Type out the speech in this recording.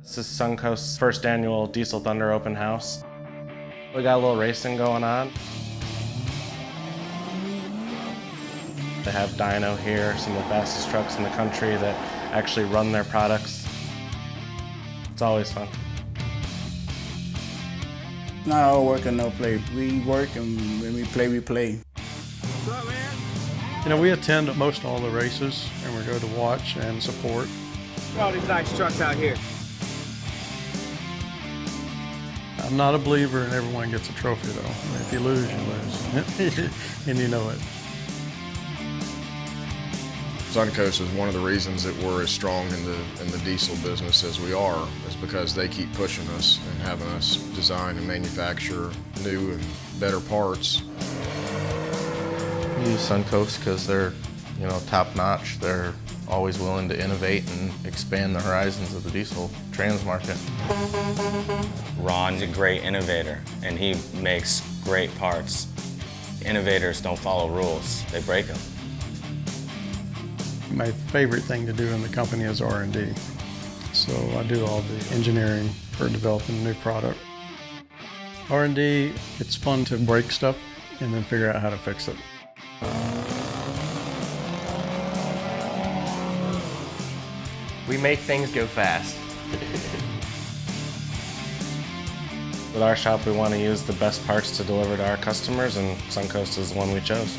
This is SunCoast's first annual Diesel Thunder Open House. We got a little racing going on. They have Dyno here, some of the fastest trucks in the country that actually run their products. It's always fun. Not all work and no play. We work, and when we play, we play. What's up, man? You know, we attend most all the races, and we go to watch and support. Look at all these nice trucks out here. I'm not a believer in everyone gets a trophy, though. If you lose, you lose, and you know it. SunCoast is one of the reasons that we're as strong in the diesel business as we are, is because they keep pushing us and having us design and manufacture new and better parts. We use SunCoast because they're, top notch. They're always willing to innovate and expand the horizons of the diesel trans market. Ron's a great innovator, and he makes great parts. Innovators don't follow rules, they break them. My favorite thing to do in the company is R&D. So I do all the engineering for developing a new product. R&D, it's fun to break stuff and then figure out how to fix it. We make things go fast. With our shop, we want to use the best parts to deliver to our customers, and SunCoast is the one we chose.